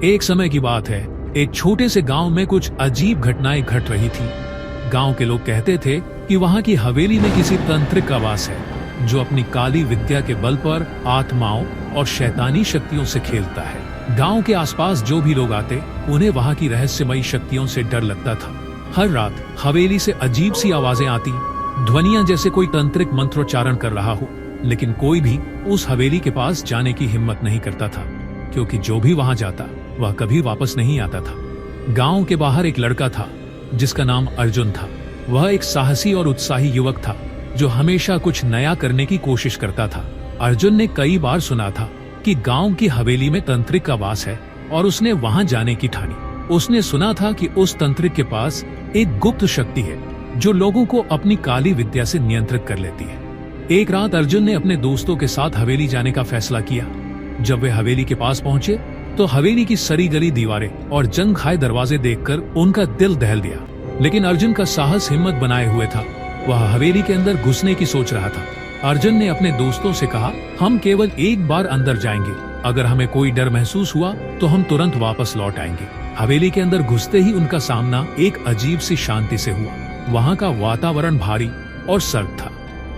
एक समय की बात है, एक छोटे से गांव में कुछ अजीब घटनाएं घट रही थी। गांव के लोग कहते थे कि वहां की हवेली में किसी तांत्रिक का वास है जो अपनी काली विद्या के बल पर आत्माओं और शैतानी शक्तियों से खेलता है। गांव के आसपास जो भी लोग आते उन्हें वहां की रहस्यमयी शक्तियों से डर लगता था। हर रात हवेली से अजीब सी आवाजें आती, ध्वनियां जैसे कोई तांत्रिक मंत्रोच्चारण कर रहा हो, लेकिन कोई भी उस हवेली के पास जाने की हिम्मत नहीं करता था, क्योंकि जो भी वहां जाता वह कभी वापस नहीं आता था। गांव के बाहर एक लड़का था जिसका नाम अर्जुन था। वह एक साहसी और उत्साही युवक था जो हमेशा कुछ नया करने की कोशिश करता था। अर्जुन ने कई बार सुना था कि गांव की हवेली में तांत्रिक का वास है और उसने वहां जाने की ठानी। उसने सुना था कि उस तांत्रिक के पास एक गुप्त शक्ति है जो लोगों को अपनी काली विद्या से नियंत्रित कर लेती है। एक रात अर्जुन ने अपने दोस्तों के साथ हवेली जाने का फैसला किया। जब वे हवेली के पास पहुंचे तो हवेली की सड़ी गली दीवारें और जंग खाए दरवाजे देखकर उनका दिल दहल गया। लेकिन अर्जुन का साहस हिम्मत बनाए हुए था। वह हवेली के अंदर घुसने की सोच रहा था। अर्जुन ने अपने दोस्तों से कहा, हम केवल एक बार अंदर जाएंगे, अगर हमें कोई डर महसूस हुआ तो हम तुरंत वापस लौट आएंगे। हवेली के अंदर घुसते ही उनका सामना एक अजीब सी शांति से हुआ। वहाँ का वातावरण भारी और सर्द था।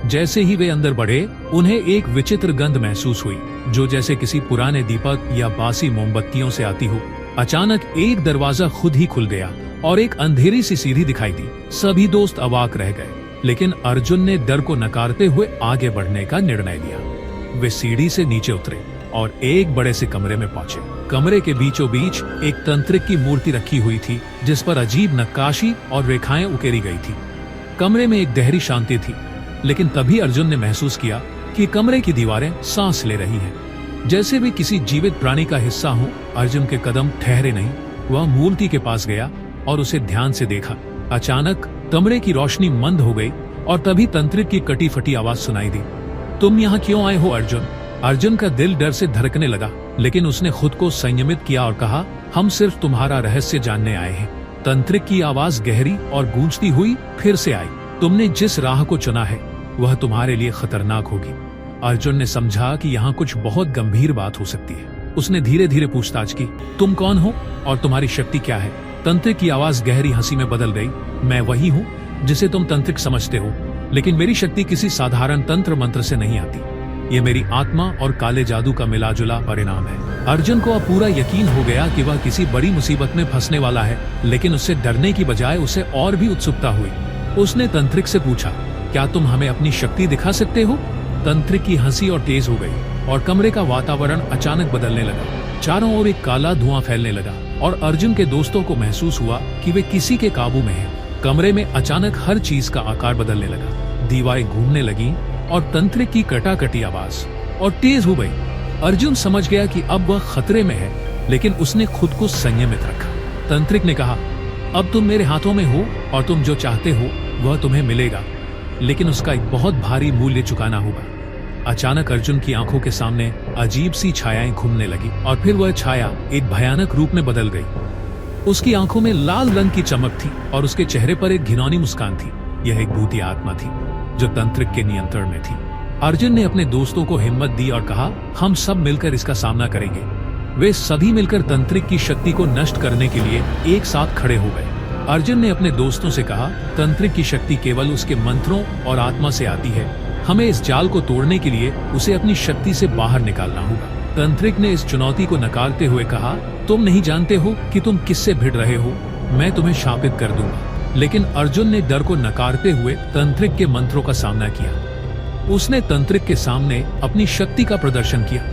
जैसे ही वे अंदर बढ़े उन्हें एक विचित्र गंध महसूस हुई जो जैसे किसी पुराने दीपक या बासी मोमबत्तियों से आती हो। अचानक एक दरवाजा खुद ही खुल गया और एक अंधेरी सी सीढ़ी दिखाई दी। सभी दोस्त अवाक रह गए, लेकिन अर्जुन ने डर को नकारते हुए आगे बढ़ने का निर्णय लिया। वे सीढ़ी से नीचे उतरे और एक बड़े से कमरे में पहुंचे। कमरे के बीचों बीच एक तांत्रिक की मूर्ति रखी हुई थी जिस पर अजीब नक्काशी और रेखाएं उकेरी गई थी। कमरे में एक गहरी शांति थी, लेकिन तभी अर्जुन ने महसूस किया कि कमरे की दीवारें सांस ले रही हैं, जैसे वे किसी जीवित प्राणी का हिस्सा हो। अर्जुन के कदम ठहरे नहीं। वह मूर्ति के पास गया और उसे ध्यान से देखा। अचानक कमरे की रोशनी मंद हो गई और तभी तांत्रिक की कटी फटी आवाज सुनाई दी, तुम यहाँ क्यों आए हो अर्जुन? अर्जुन का दिल डर से धड़कने लगा, लेकिन उसने खुद को संयमित किया और कहा, हम सिर्फ तुम्हारा रहस्य जानने आए हैं। तांत्रिक की आवाज गहरी और गूंजती हुई फिर से आई, तुमने जिस राह को चुना है वह तुम्हारे लिए खतरनाक होगी। अर्जुन ने समझा कि यहाँ कुछ बहुत गंभीर बात हो सकती है। उसने धीरे धीरे पूछताछ की, तुम कौन हो और तुम्हारी शक्ति क्या है? तांत्रिक की आवाज गहरी हंसी में बदल गई, मैं वही हूँ जिसे तुम तांत्रिक समझते हो, लेकिन मेरी शक्ति किसी साधारण तंत्र मंत्र से नहीं आती। ये मेरी आत्मा और काले जादू का मिलाजुला परिणाम है। अर्जुन को अब पूरा यकीन हो गया कि वह किसी बड़ी मुसीबत में फंसने वाला है, लेकिन उससे डरने की बजाय उसे और भी उत्सुकता हुई। उसने तांत्रिक से पूछा, क्या तुम हमें अपनी शक्ति दिखा सकते हो? तांत्रिक की हंसी और तेज हो गई और कमरे का वातावरण अचानक बदलने लगा। चारों ओर एक काला धुआं फैलने लगा और अर्जुन के दोस्तों को महसूस हुआ कि वे किसी के काबू में हैं। कमरे में अचानक हर चीज का आकार बदलने लगा। दीवारें घूमने लगी और तांत्रिक की कटाकटी आवाज और तेज हो गई। अर्जुन समझ गया कि अब वह खतरे में है, लेकिन उसने खुद को संयमित रखा। तांत्रिक ने कहा, अब तुम मेरे हाथों में हो और तुम जो चाहते हो वह तुम्हें मिलेगा, लेकिन उसका एक बहुत भारी मूल्य चुकाना होगा। अचानक अर्जुन की आंखों के सामने अजीब सी छायाएं घूमने लगी और फिर वह छाया एक भयानक रूप में बदल गई। उसकी आंखों में लाल रंग की चमक थी और उसके चेहरे पर एक घिनौनी मुस्कान थी। यह एक भूतिया आत्मा थी जो तांत्रिक के नियंत्रण में थी। अर्जुन ने अपने दोस्तों को हिम्मत दी और कहा, हम सब मिलकर इसका सामना करेंगे। वे सभी मिलकर तांत्रिक की शक्ति को नष्ट करने के लिए एक साथ खड़े हो गए। अर्जुन ने अपने दोस्तों से कहा, तांत्रिक की शक्ति केवल उसके मंत्रों और आत्मा से आती है। हमें इस जाल को तोड़ने के लिए उसे अपनी शक्ति से बाहर निकालना होगा। तांत्रिक ने इस चुनौती को नकारते हुए कहा, तुम नहीं जानते हो कि तुम किससे भिड़ रहे हो, मैं तुम्हें शापित कर दूंगा। लेकिन अर्जुन ने डर को नकारते हुए तांत्रिक के मंत्रों का सामना किया। उसने तांत्रिक के सामने अपनी शक्ति का प्रदर्शन किया।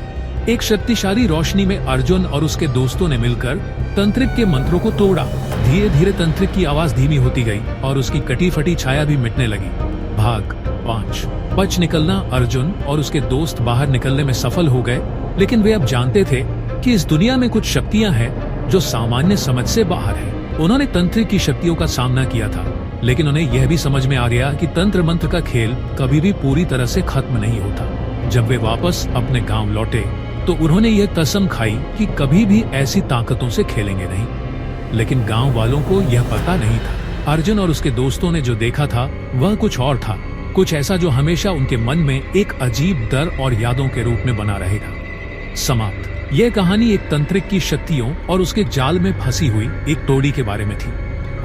एक शक्तिशाली रोशनी में अर्जुन और उसके दोस्तों ने मिलकर तांत्रिक के मंत्रों को तोड़ा। धीरे धीरे तांत्रिक की आवाज धीमी होती गई और उसकी कटी फटी छाया भी मिटने लगी। भाग 5 बच निकलना। अर्जुन और उसके दोस्त बाहर निकलने में सफल हो गए, लेकिन वे अब जानते थे कि इस दुनिया में कुछ शक्तियां हैं जो सामान्य समझ से बाहर है। उन्होंने तांत्रिक की शक्तियों का सामना किया था, लेकिन उन्हें यह भी समझ में आ गया कि तंत्र मंत्र का खेल कभी भी पूरी तरह से खत्म नहीं होता। जब वे वापस अपने गांव लौटे तो उन्होंने यह कसम खाई कि कभी भी ऐसी ताकतों से खेलेंगे नहीं। लेकिन गांव वालों को यह पता नहीं था। अर्जुन और उसके दोस्तों ने जो देखा था वह कुछ और था, कुछ ऐसा जो हमेशा उनके मन में एक अजीब डर और यादों के रूप में बना रहेगा। समाप्त। यह कहानी एक तंत्रिक की शक्तियों और उसके जाल में फंसी हुई एक टोड़ी के बारे में थी।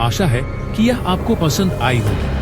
आशा है कि यह आपको पसंद आई होगी।